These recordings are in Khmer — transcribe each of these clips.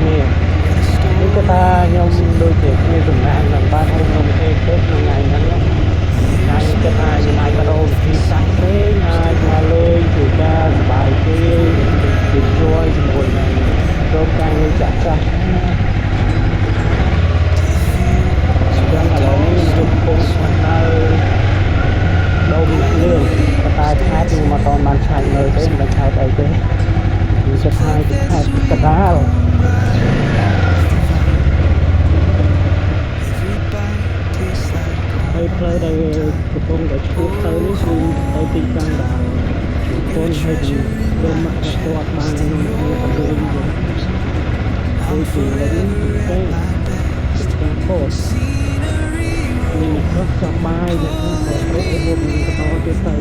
នេះគឺថាខ្ញុំដូចជាគ្នាសំណាងនឹងបានហូបនំខេកទៅក្នុងថ្ងៃហ្នឹងហើយគិតថាយើងអាចបដូរវិធីសាស្ត្រទេអាចមកលើជាការសบายទេជួយជាមួយនឹងក្រុមការងារចាស់ចាស់ចឹងឥឡូវនេះខ្ញុំកំពុងស្នាក់នៅដុំអ្នកលឿងតែខេត្តខ្ញុំមកតបានឆ្ងាយនៅទេមិនខេត្តអីទេគឺស្ថានភាពខេត្តកណ្ដាលហើយផ្លូវដែលកំពុងតែឆ្ពោះទៅនេះគឺទៅទីតាំងដែលคนให้ดูเริ่มมาตัวบ้านนู้นนี่ก็ดูอยู่ดูสิแล้วนี่แก้การโพสนี่นะครับสบายเลยครับรถไอ้พวกนี้ก็ต่อจะใส่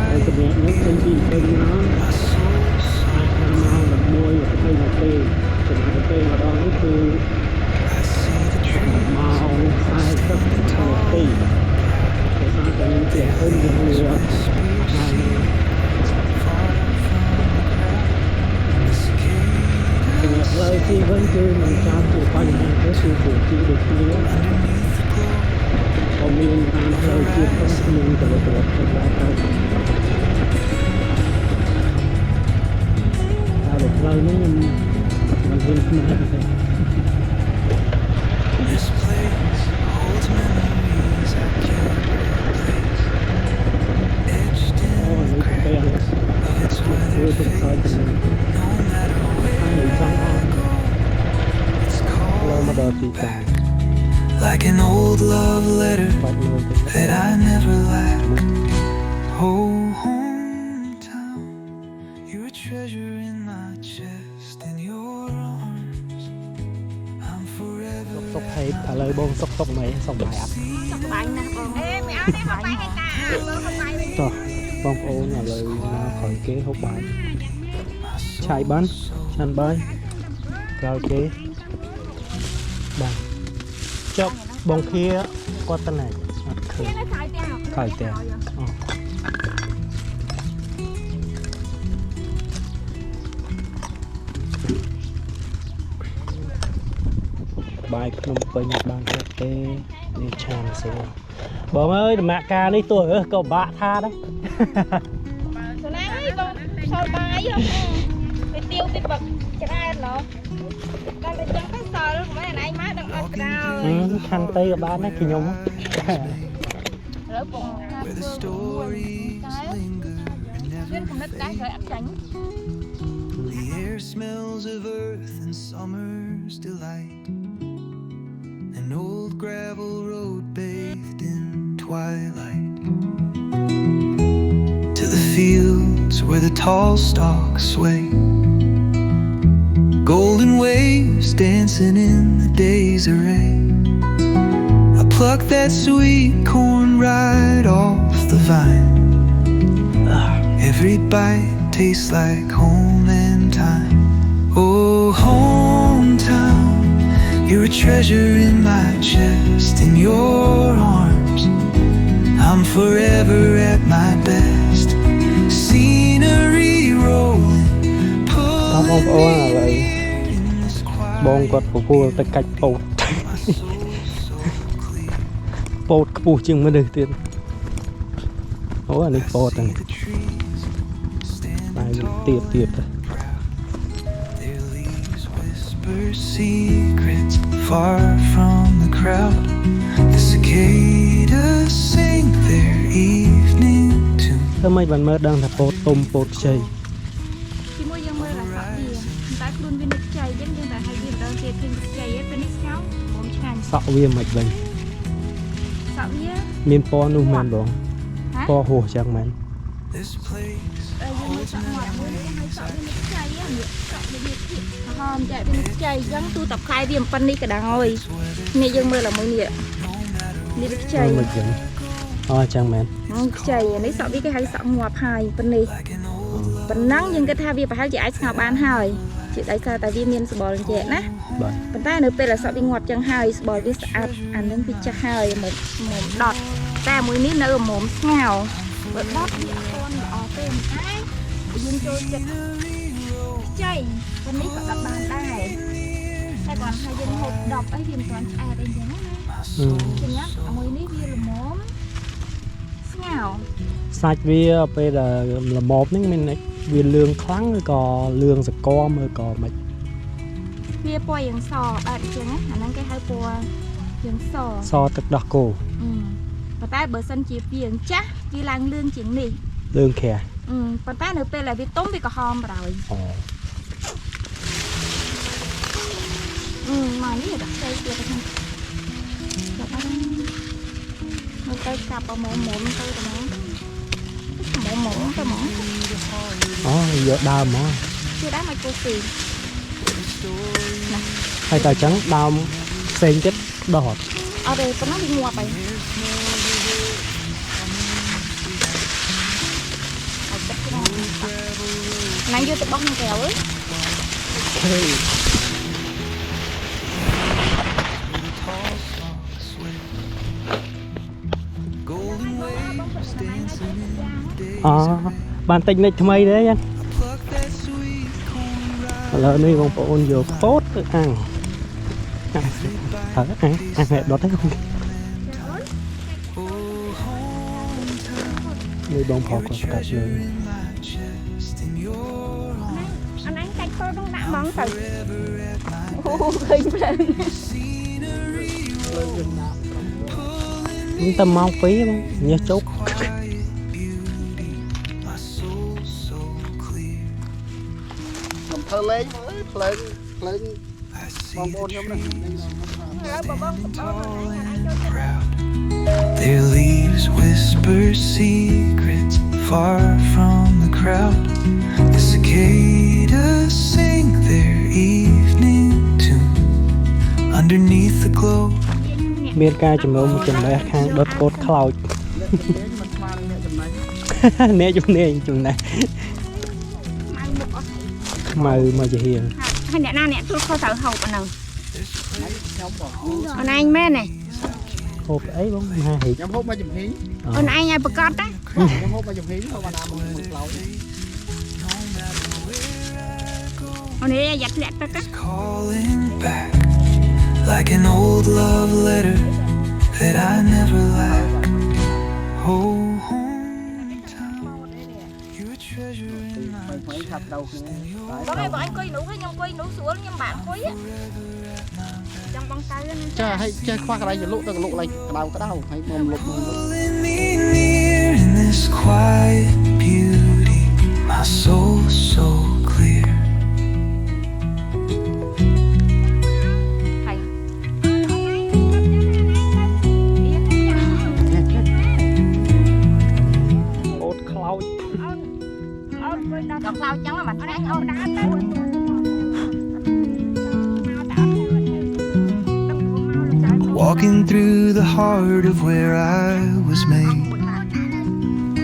ไอ้กระเบียดนี้เป็นดีเป็นน้ำทำมาแบบมวยแบบไม่มาเตะส่วนมาเตะมาดองนี่คือมาเอาทรายกับทะเลตีแต่ทรายแต่ยังเปลี่ยนขึ้นอย่างเรือlời khi vẫn cứ mình cho tụi con những cái sự vụ chỉ được nhớ còn mình làm lời kia không mình tự được thật là thôi là được lời nó mình hơn không hết rồi like an old love letter that I never lacked. Oh, hometown, you're a treasure in my chest, in your arms. I'm forever. Sốc hay thả lời bông sốc mấy sốc bài ạ. Sốc bài nè bông. Ê mày ơi đem bài hay ta. Không bài đi. Rồi, bông ô là lời khỏi kế hốc bài. Chạy bắn, chăn bay, cao kế, bằng. Chọc bông kia qua tên này khởi tiền bài không quên bàn cà phê đi tràn xuống bông ơi mẹ ca đi tuổi ơi cậu bạ tha đấy sao bài không phải tiêu cái bậc cho ai nó đang để chẳng cái sờ luôn mấy này má đang ăn rau khăn tay của bạn đấy thì nhung rỡ bụng duyên không đất cái khởi áp tránh the air smells of earth and summer's delight an old gravel road bathed in twilight to the fields where the tall stalks sway golden waves dancing in the day's array I pluck that sweet corn right off the vine every bite tastes like home and time oh hometown you're a treasure in my chest in your arms I'm forever at my best scenery rolling pulling me bông quật của cô ta cách bột bột bù chừng mới được tiền ố này bột này này tiệp tiệp secrets far from the crowd the cicadas sing their evening tune ทำไมbạn mơ đang là bột tôm bột chày chỉ mua dân mơ là sợ gì tại luôn viên nước chày giống như là hay viên đâu kia thêm chày ấy bên nước sáu bông chanh sọ viêm mạch vành sợ nhá miền po nu men bông po hồ chẳng men hôm chạy bên chày gắn tu tập khai viêm pan đi cả đàn ơi nghe dân mơ là mỗi nhẹ đi nước chày chẳng men chày lấy sợ biết cái hay sợ ngoạp hai pan đi pan nắng nhưng cái tha viêm phải hay chị ai ngọc ban hai chị tại sao tại viêm miên bò lên chè nè pan tay nữa pe là sợ bị ngoạp chân hai bò biết sạch ăn đến bị chắc hai một đọt ta mũi nít nữa mồm ngào bớt đót đi con nhỏ tên ai dương trôi chật chay pan đi cả bàn đây ហើយយើងហូប10អីវាមិនទាន់ឆ្អែតអីចឹងណាចឹងណាមួយនេះវាល្មមស្ងោរ សាច់វាពេលដែលល្មមហ្នឹងមានវាលឿងខ្លាំងឬក៏លឿងសកមឬក៏មិន វាពណ៌យ៉ាងសបែបអញ្ចឹងណាអាហ្នឹងគេហៅពណ៌យ៉ាងស សទឹកដោះគោ ប៉ុន្តែបើសិនជាវាយ៉ាងចាស់វាឡើងលឿងជាងនេះ លឿងក្រាស់ ប៉ុន្តែនៅពេលដែលវាទុំវាក្រហមប្រហើយ មកនេះដាក់ស្អីទៀតហ្នឹងចាប់អត់មកទៅចាប់เอาមុំទៅទៅហ្នឹងមុំទៅហ្មង អូយកដើមមក ជាដែរមកគូស៊ី ហើយតែអញ្ចឹងដើមផ្សេងទៀតដក អត់ទេប៉ុណ្ណឹងវាងាប់ហើយអត់ទឹកទេណាយកទៅបោះក្នុងកែវអើយ បានតិចនិចថ្មីទេចឹងឥឡូវនេះបងប្អូនយកពោតទៅអាំងហើយអាំងដុតទេនេះបងប្អូនគាត់កាត់លើ អនអញកាច់ពោតនោះដាក់ហ្មងទៅអូឃើញផ្លែ នេះតែម៉ោង 2 បងញ៉េះជប់ ធ្វើលេងភ្លើងបងប្អូនខ្ញុំហ្នឹង Their leaves whisper secrets far from the crowd. The cicadas sing their evening tune underneath the glow. មានការជំនុំចំណេះខាងដុតពោតខ្លោច អ្នកជំនាញចំណេះខ្មៅមកជាហៀង ហើយអ្នកណាអ្នកទូខុសត្រូវហូបអាហ្នឹងអូនឯងមែនទេ ហូបអីបងមហាហេក ខ្ញុំហូបមកចំហី អូនឯងឲ្យប្រកាសទេ ខ្ញុំហូបមកចំហីហូបបានមួយក្លោច អូននេះយ៉ាត់ធ្លាក់ទឹក Calling back like an old love letter that I never lacked. Oh, hometown, you're a treasure in my មិនខាត់đầuគ្នា បងឯងបងអញអង្គុយនោះខ្ញុំអង្គុយនោះស្រួលខ្ញុំបានអង្គុយចង់បងទៅណា ចាឲ្យចេះខ្វះកន្លែងទៅលក់ទៅលក់កន្លែងក្តៅហើយមកលក់ pulling me near in this quiet beauty. My soul so clear. ហើយ ពោតខ្លោច អូនមួយដល់ខ្លោចចឹងមកថ្ងៃអូនដាក់ទៅ Walking through the heart of where I was made,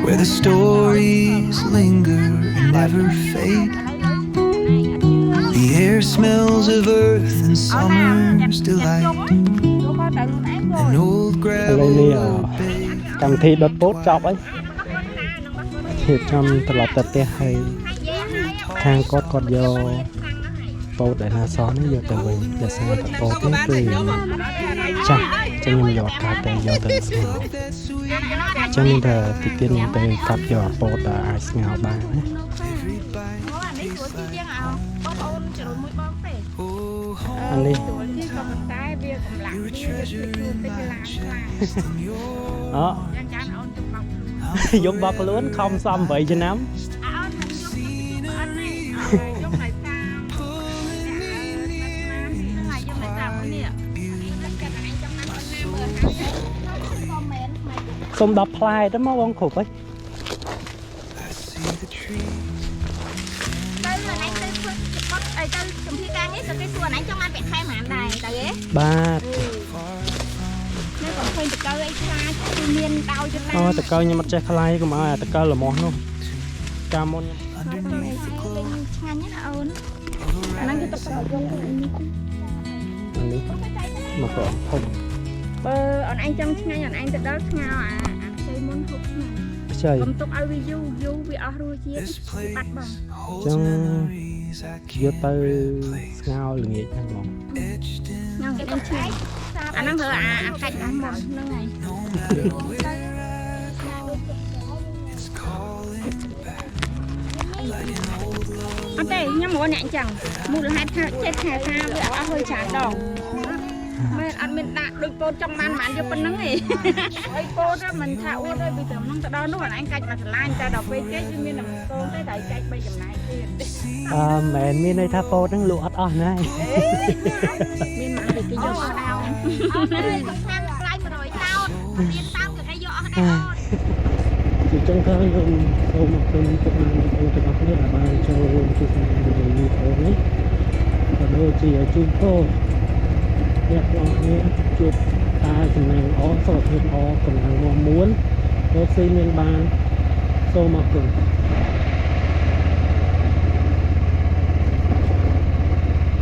where the stories linger and never fade. The air smells of earth and summer's delight. An old ឥឡូវ gravel នេះ road bay. កម្មវិធីដុតពោតចប់ហើយរៀបចំត្រឡប់ទៅផ្ទះហើយខាងគាត់យកពោតដែលណាសនេះយកទៅវិញដែលសារតែពោតនេះគឺចាស់ចឹងខ្ញុំយកកាត់តែយកទៅស្ងោរចឹងមានតែទីទៀតខ្ញុំទៅកាត់យកពោតដែលអាចស្ងោរបានណា នេះស្រួលជាងអោបងប្អូនជ្រុលមួយបងទេ អានេះ ស្រួលជាងក៏ប៉ុន្តែវាកម្លាំងវាជួយតិចឡានខ្លាំង អូ យ៉ាងចានអូនទៅបោកខ្លួន យំបបខ្លួនខំសំ8ឆ្នាំ អូនមិនយកអត់ទេយកផ្លៃតាមហើយយកផ្លៃតាមនេះនេះកាត់ឯងចំណាំប៉ុណ្ណាមើលហើយខមមិន សុំ10ផ្លែទៅមកបងគ្រប់ហី I see the tree. ទៅអញទៅធ្វើបត់អីទៅជំនាញការនេះទៅគេសួរអញចង់បានពាក់ខែប៉ុន្មានដែរទៅហ៎ បាទ នៅក៏ឃើញតកៅអីខ្លាចគឺមានដោយចតា អូតកៅខ្ញុំអត់ចេះខ្លាយកុំឲ្យអាតកៅល្មោះនោះកាលមុន Underneath the glow ឆ្ងាញ់ណាអូនអាហ្នឹងគឺទឹកប្រយងនេះ អានេះមកក៏ធំ បើអូនឯងចង់ឆ្ងាញ់អូនឯងទៅដល់ស្ងោអាខ្ចីមុនហូបឆ្ងាញ់ ខ្ចី កុំទុកឲ្យវាយូរវាអស់រសជាតិ this បាត់ place បង holds Chẳng- memories memories I យក keep ទៅស្ងោរល្ងាចហ្នឹងហ្មង etched in ញ៉ាំខ្ញុំឆ្ងាញ់អាហ្នឹងធ្វើអាកាច់ហ្នឹងមកហ្នឹងហើយ no matter where I go. It's calling back like an old love. អត់ទេខ្ញុំមកអ្នកអញ្ចឹងមូលហេតុថាចេះថាវាអត់hơiច្រើនដងមែនអត់មានដាក់ដូចពោតចង់បានបានយកប៉ុណ្្នឹងឯងហើយពោតមិនថាអួតទេពីត្រឹមហ្នឹងទៅដល់នោះអញកាច់មកឆ្លាញ់តែដល់ពេលចេះវាមានតែកូនទេតែចែក3ចំណែកទៀត មែនមានន័យថាពោតហ្នឹងលក់អត់អស់ណា មានមកគេយកអស់ដែរអត់ទេតាមខ្លាយ100ចោតមានតាមគេយកអស់ដែរអត់ ជាចុងក្រោយខ្ញុំសូមអរគុណពុកម៉ែបងប្អូនទាំងអស់គ្នាដែលបានចូលរួមទស្សនាវីដេអូនេះក៏ដូចជាជូនពរអ្នកទាំងអស់គ្នាជួបតែចំណេញល្អសុខភាពល្អកម្លាំងមាំមួនរកស៊ីមានបានសូមអរគុណ